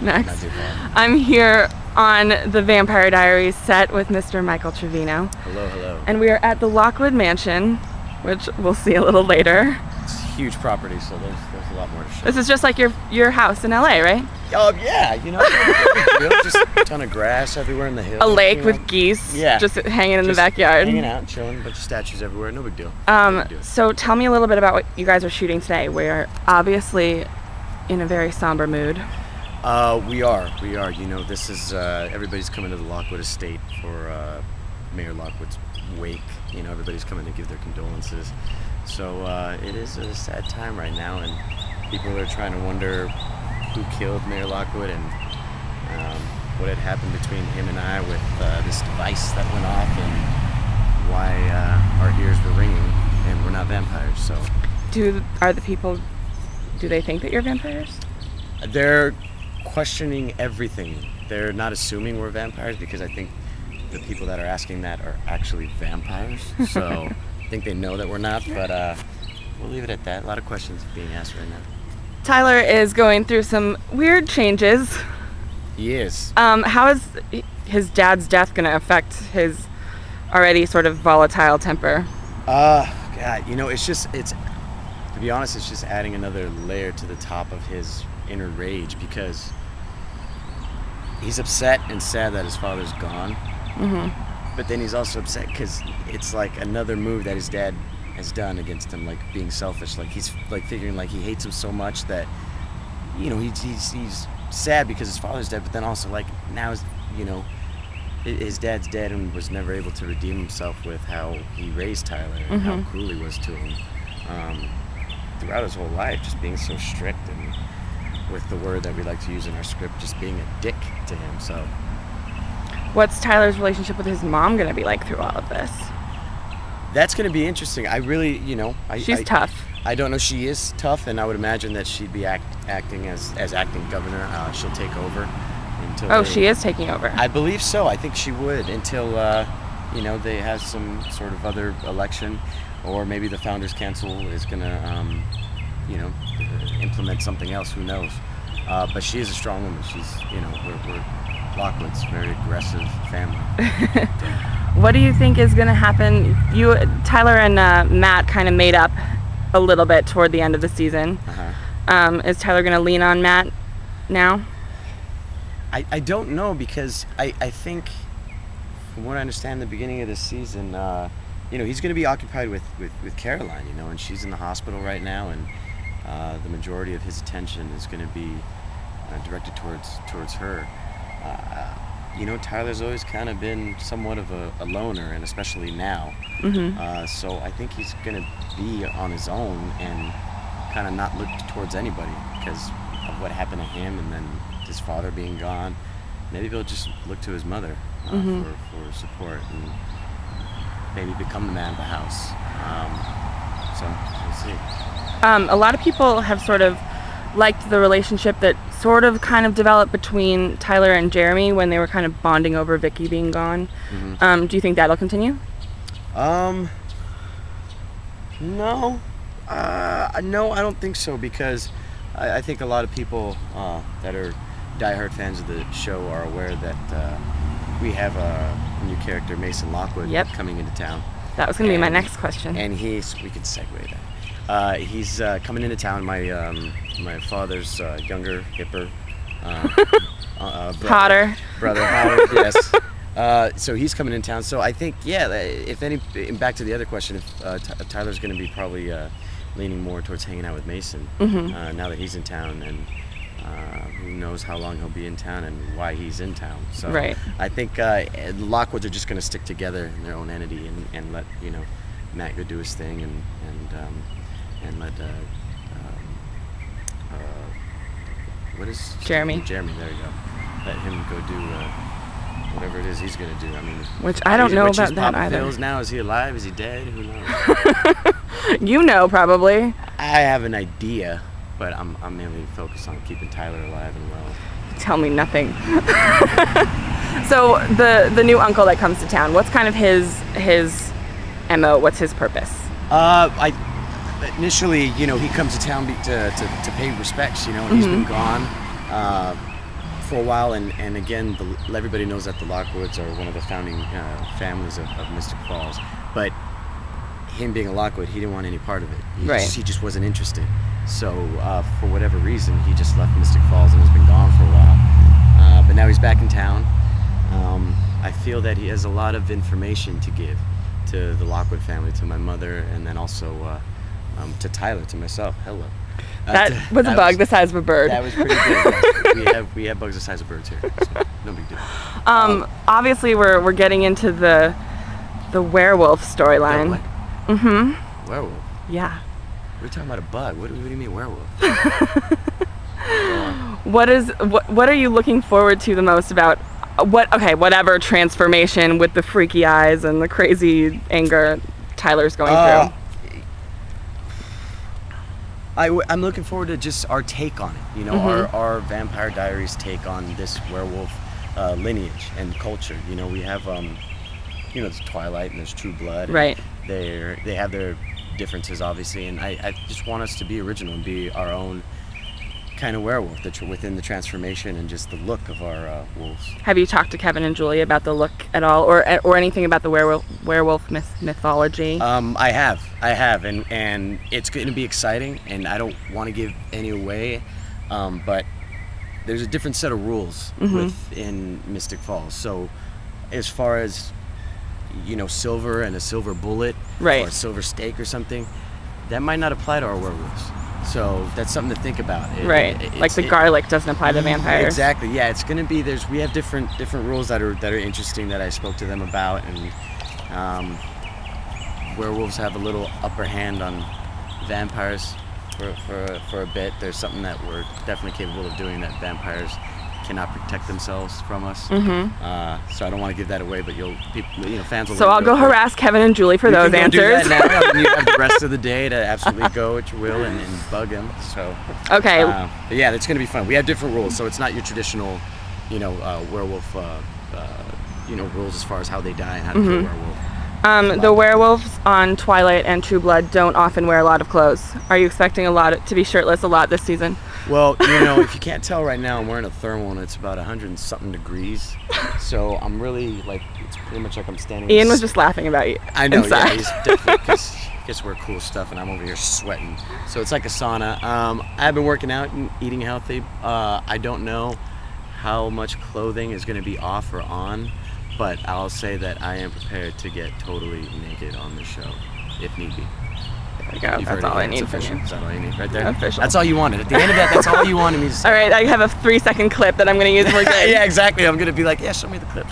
Next. Not too far. I'm here on the Vampire Diaries set with Mr. Michael Trevino. Hello, hello. And we are at the Lockwood Mansion, which we'll see a little later. It's a huge property, so there's a lot more to show. This is just like your house in LA, right? Oh yeah, you know, no big deal. Just a ton of grass everywhere in the hills. A lake you know? with geese, Yeah. just hanging in the Just backyard. hanging out, chilling, a bunch of statues everywhere. No big deal. No big deal. So tell me a little bit about what you guys are shooting today. We're obviously in a very somber mood. We are. You know, this is everybody's coming to the Lockwood estate for Mayor Lockwood's wake. You know, everybody's coming to give their condolences. So it is a sad time right now, and people are trying to wonder who killed Mayor Lockwood and what had happened between him and I with this device that went off, and why our ears were ringing and we're not vampires. So, Do they think that you're vampires? they're questioning everything. They're not assuming we're vampires because I think the people that are asking that are actually vampires. So I think they know that we're not, but we'll leave it at that. A lot of questions being asked right now. Tyler is going through some weird changes. He is. How is his dad's death going to affect his already sort of volatile temper? God, you know, to be honest, it's just adding another layer to the top of his inner rage because he's upset and sad that his father's gone. Mm-hmm. But then he's also upset because it's like another move that his dad has done against him, like being selfish. Like he's like figuring like he hates him so much that, you know, he's sad because his father's dead, but then also like now his dad's dead and was never able to redeem himself with how he raised Tyler and how cruel he was to him throughout his whole life, just being so strict and with the word that we like to use in our script, just being a dick to him. So What's Tyler's relationship with his mom going to be like through all of this? that's going to be interesting. I really, She's tough. I don't know. She is tough, and I would imagine that she'd be acting as acting governor. She'll take over until. She is taking over. I believe so. I think she would until they have some sort of other election, or maybe the Founders Council is gonna implement something else. Who knows? But she is a strong woman. She's we're Lockwood's a very aggressive family. What do you think is going to happen? Tyler and Matt kind of made up a little bit toward the end of the season. Is Tyler going to lean on Matt now? I don't know because I think, from what I understand, the beginning of this season, he's going to be occupied with Caroline, and she's in the hospital right now, and the majority of his attention is going to be directed towards her. Tyler's always kind of been somewhat of a loner, and especially now. So I think he's going to be on his own and kind of not look towards anybody because of what happened to him and then his father being gone. Maybe he'll just look to his mother for support and maybe become the man of the house. So we'll see. A lot of people have sort of liked the relationship that sort of kind of developed between Tyler and Jeremy when they were kind of bonding over Vicky being gone. Do you think that'll continue? No. No, I don't think so because I think a lot of people that are diehard fans of the show are aware that we have a new character, Mason Lockwood, coming into town. That was going to be my next question. And we could segue that. He's coming into town. My father's younger, hipper brother Howard. Yes. So he's coming in town. So I think, back to the other question, if Tyler's going to be probably leaning more towards hanging out with Mason now that he's in town, and who knows how long he'll be in town and why he's in town. So I think Lockwoods are just going to stick together in their own entity and let Matt go do his thing and let what is Jeremy? Jeremy, there you go. Let him go do whatever it is he's gonna do. I mean, which I don't know about that either. Pills now? Is he alive? Is he dead? Who knows? You know, probably. I have an idea, but I'm mainly focused on keeping Tyler alive and well. Tell me nothing. So the new uncle that comes to town, what's kind of his MO? What's his purpose? Initially, he comes to town to pay respects, and he's been gone. for a while, and again, everybody knows that the Lockwoods are one of the founding families of Mystic Falls, but him being a Lockwood, he didn't want any part of it. He just wasn't interested. So for whatever reason, he just left Mystic Falls and has been gone for a while. But now he's back in town. I feel that he has a lot of information to give to the Lockwood family, to my mother, and then also to Tyler, to myself. Hello. That was a bug the size of a bird. That was pretty good. We have bugs the size of birds here, so no big deal. Obviously, we're getting into the werewolf storyline. Mm-hmm. Werewolf? Yeah. We're talking about a bug. What do you mean werewolf? What are you looking forward to the most about whatever transformation with the freaky eyes and the crazy anger Tyler's going through? I'm looking forward to just our take on it. You know, our Vampire Diaries take on this werewolf lineage and culture. You know, we have there's Twilight and there's True Blood. Right. They have their differences, obviously, and I just want us to be original and be our own kind of werewolf within the transformation and just the look of our wolves. Have you talked to Kevin and Julie about the look at all, or anything about the werewolf mythology? I have, and it's going to be exciting, and I don't want to give any away, but there's a different set of rules within Mystic Falls. So as far as silver and a silver bullet, or a silver stake or something, that might not apply to our werewolves. So that's something to think about. Like the garlic doesn't apply to vampires. Exactly. Yeah, it's going to be. We have different rules that are interesting that I spoke to them about, and werewolves have a little upper hand on vampires for a bit. There's something that we're definitely capable of doing that vampires cannot protect themselves from us. So I don't want to give that away, but fans will. So I'll go harass Kevin and Julie for those answers. Do that now. You have the rest of the day to absolutely go at your will and bug them. So okay. But yeah, it's going to be fun. We have different rules, so it's not your traditional, werewolf, rules as far as how they die and how to kill a werewolf. The werewolves on Twilight and True Blood don't often wear a lot of clothes. Are you expecting to be shirtless a lot this season? Well, if you can't tell right now, I'm wearing a thermal and it's about 100 and something degrees. So I'm really it's pretty much like I'm standing. Ian was just laughing about you. I know, inside. Yeah, he's definitely, because he gets to wear cool stuff and I'm over here sweating. So it's like a sauna. I've been working out and eating healthy. I don't know how much clothing is going to be off or on, but I'll say that I am prepared to get totally naked on the show, if need be. There you go. That's all I need from you. That's all you need right there? Official. That's all you wanted. At the end of that, that's all you wanted me to say. All right, I have a 3-second clip that I'm going to use for good. Yeah, exactly. I'm going to be like, yeah, show me the clip.